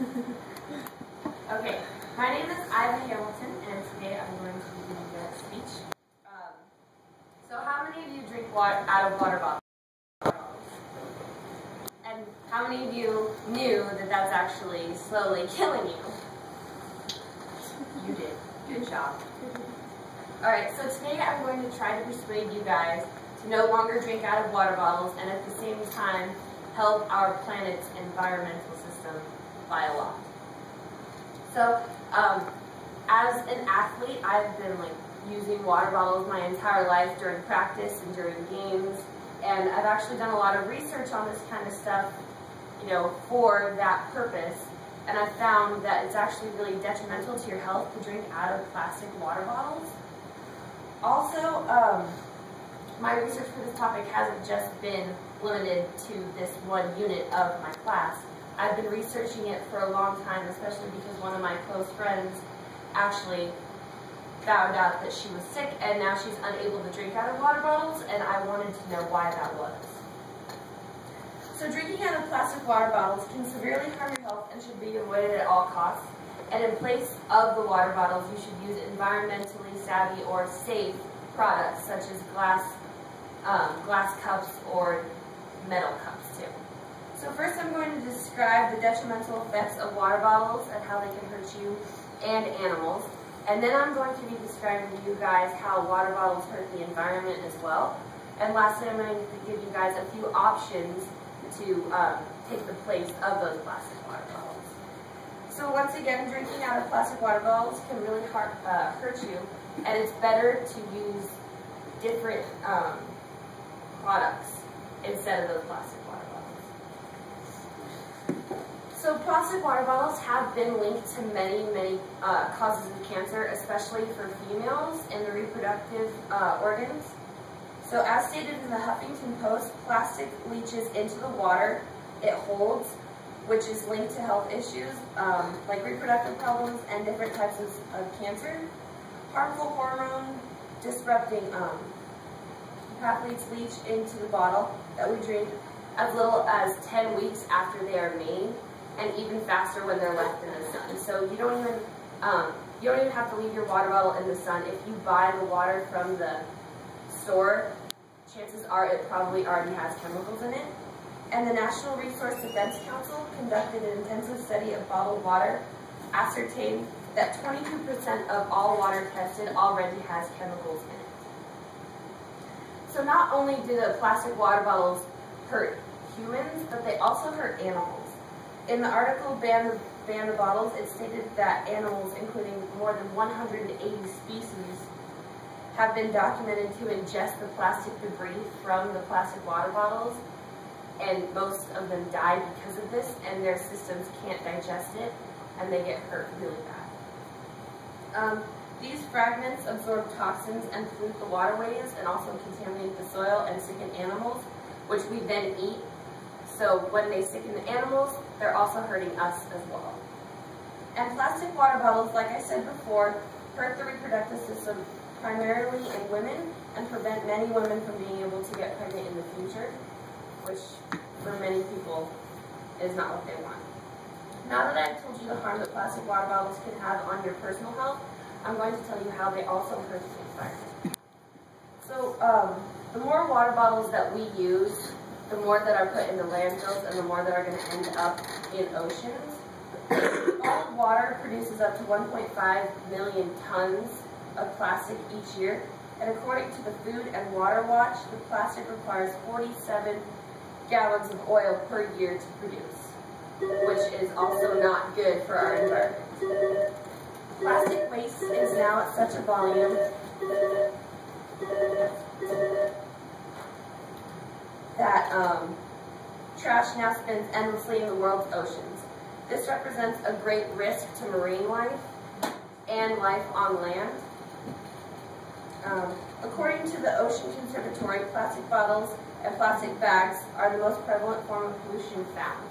Okay, my name is Ivy Hamilton, and today I'm going to be giving you a speech. So how many of you drink water out of water bottles? And how many of you knew that that's actually slowly killing you? You did. Good job. Alright, so today I'm going to try to persuade you guys to no longer drink out of water bottles and at the same time help our planet's environmental system by a lot. So, as an athlete, I've been using water bottles my entire life during practice and during games, and I've actually done a lot of research on this kind of stuff, for that purpose, and I've found that it's actually really detrimental to your health to drink out of plastic water bottles. Also, my research for this topic hasn't just been limited to this one unit of my class. I've been researching it for a long time, especially because one of my close friends actually found out that she was sick and now she's unable to drink out of water bottles, and I wanted to know why that was. So drinking out of plastic water bottles can severely harm your health and should be avoided at all costs. And in place of the water bottles, you should use environmentally savvy or safe products such as glass cups or metal cups too. So first I'm going to describe the detrimental effects of water bottles and how they can hurt you and animals. And then I'm going to be describing to you guys how water bottles hurt the environment as well. And lastly, I'm going to give you guys a few options to take the place of those plastic water bottles. So once again, drinking out of plastic water bottles can really hurt you, and it's better to use different products instead of those plastic water bottles. So plastic water bottles have been linked to many causes of cancer, especially for females in the reproductive organs. So as stated in the Huffington Post, plastic leaches into the water it holds, which is linked to health issues like reproductive problems and different types of cancer. Harmful hormone disrupting pathways leach into the bottle that we drink as little as 10 weeks after they are made, and even faster when they're left in the sun. So you don't even have to leave your water bottle in the sun. If you buy the water from the store, chances are it probably already has chemicals in it. And the National Resource Defense Council conducted an intensive study of bottled water, ascertained that 22% of all water tested already has chemicals in it. So not only do the plastic water bottles hurt humans, but they also hurt animals. In the article, Ban the Bottles, it stated that animals, including more than 180 species, have been documented to ingest the plastic debris from the plastic water bottles, and most of them die because of this, and their systems can't digest it, and they get hurt really bad. These fragments absorb toxins and pollute the waterways and also contaminate the soil and sicken animals, which we then eat. So when they sicken the animals, they're also hurting us as well. And plastic water bottles, like I said before, hurt the reproductive system primarily in women and prevent many women from being able to get pregnant in the future, which for many people is not what they want. Now that I've told you the harm that plastic water bottles can have on your personal health, I'm going to tell you how they also hurt the environment. So the more water bottles that we use, the more that are put in the landfills and the more that are going to end up in oceans. All water produces up to 1.5 million tons of plastic each year, and according to the Food and Water Watch, the plastic requires 47 gallons of oil per year to produce, which is also not good for our environment. Plastic waste is now at such a volume that trash now spins endlessly in the world's oceans. This represents a great risk to marine life and life on land. According to the Ocean Conservatory, plastic bottles and plastic bags are the most prevalent form of pollution found.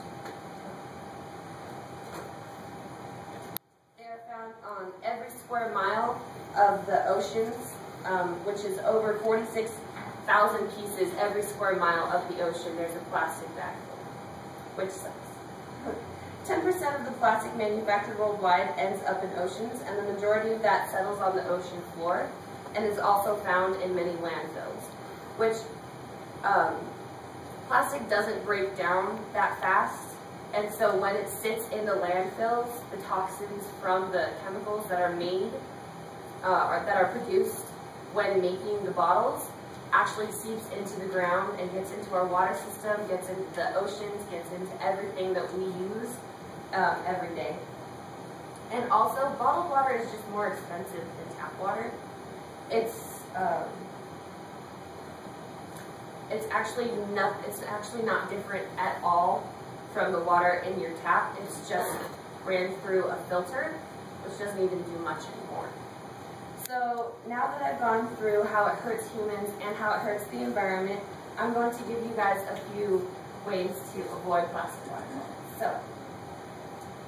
They are found on every square mile of the oceans, which is over 46,000 pieces every square mile of the ocean. There's a plastic bag, which sucks. 10% of the plastic manufactured worldwide ends up in oceans, and the majority of that settles on the ocean floor and is also found in many landfills, which plastic doesn't break down that fast, and so when it sits in the landfills, the toxins from the chemicals that are made, or that are produced when making the bottles, actually seeps into the ground and gets into our water system, gets into the oceans, gets into everything that we use every day. And also, bottled water is just more expensive than tap water. It's actually not different at all from the water in your tap. It's just ran through a filter, which doesn't even do much anymore. So now that I've gone through how it hurts humans and how it hurts the environment, I'm going to give you guys a few ways to avoid plastic water. So,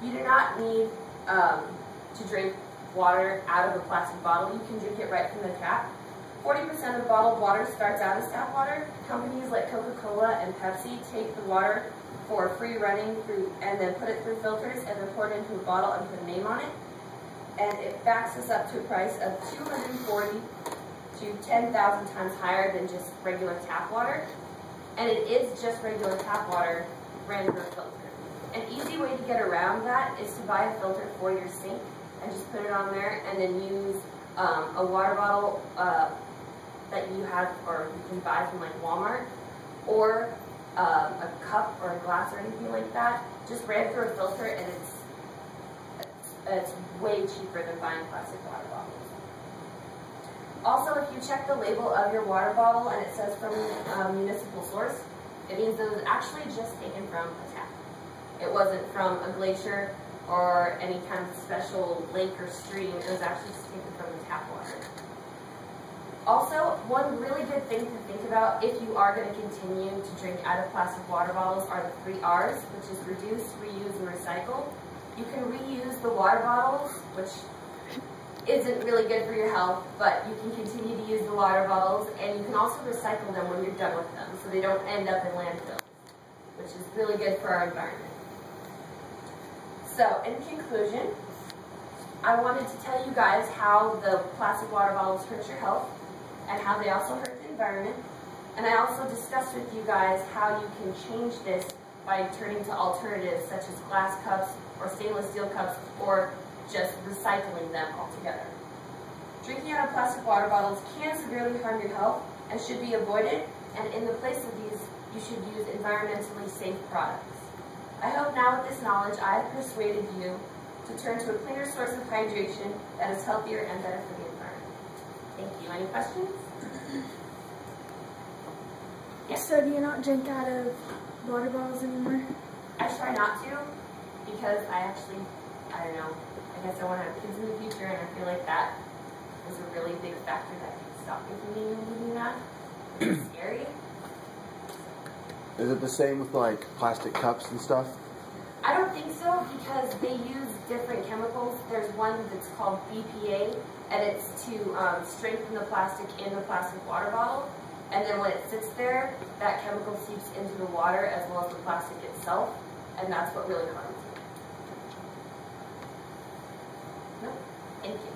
you do not need to drink water out of a plastic bottle. You can drink it right from the tap. 40% of bottled water starts out as tap water. Companies like Coca-Cola and Pepsi take the water for free running through and then put it through filters and then pour it into a bottle and put a name on it. And it backs us up to a price of $240 to 10,000 times higher than just regular tap water. And it is just regular tap water ran through a filter. An easy way to get around that is to buy a filter for your sink and just put it on there, and then use a water bottle that you have, or you can buy from like Walmart, or a cup or a glass or anything like that. Just ran through a filter, and it's way cheaper than buying plastic water bottles. Also, if you check the label of your water bottle and it says from a municipal source, it means that it was actually just taken from a tap. It wasn't from a glacier or any kind of special lake or stream. It was actually just taken from the tap water. Also, one really good thing to think about if you are going to continue to drink out of plastic water bottles are the 3 R's, which is reduce, reuse, and recycle. You can reuse the water bottles, which isn't really good for your health, but you can continue to use the water bottles, and you can also recycle them when you're done with them, so they don't end up in landfills, which is really good for our environment. So, in conclusion, I wanted to tell you guys how the plastic water bottles hurt your health, and how they also hurt the environment, and I also discussed with you guys how you can change this by turning to alternatives such as glass cups or stainless steel cups, or just recycling them altogether. Drinking out of plastic water bottles can severely harm your health and should be avoided, and in the place of these, you should use environmentally safe products. I hope now with this knowledge I have persuaded you to turn to a cleaner source of hydration that is healthier and better for the environment. Thank you. Any questions? Yes? So do you not drink out of water bottles anymore? I try not to, because I don't know, I guess I want to have kids in the future, and I feel like that is a really big factor that can stop me from being able to do that. It's scary. Is it the same with like plastic cups and stuff? I don't think so, because they use different chemicals. There's one that's called BPA, and it's to strengthen the plastic in the plastic water bottle. And then when it sits there, that chemical seeps into the water as well as the plastic itself, and that's what really harms it. No? Thank you.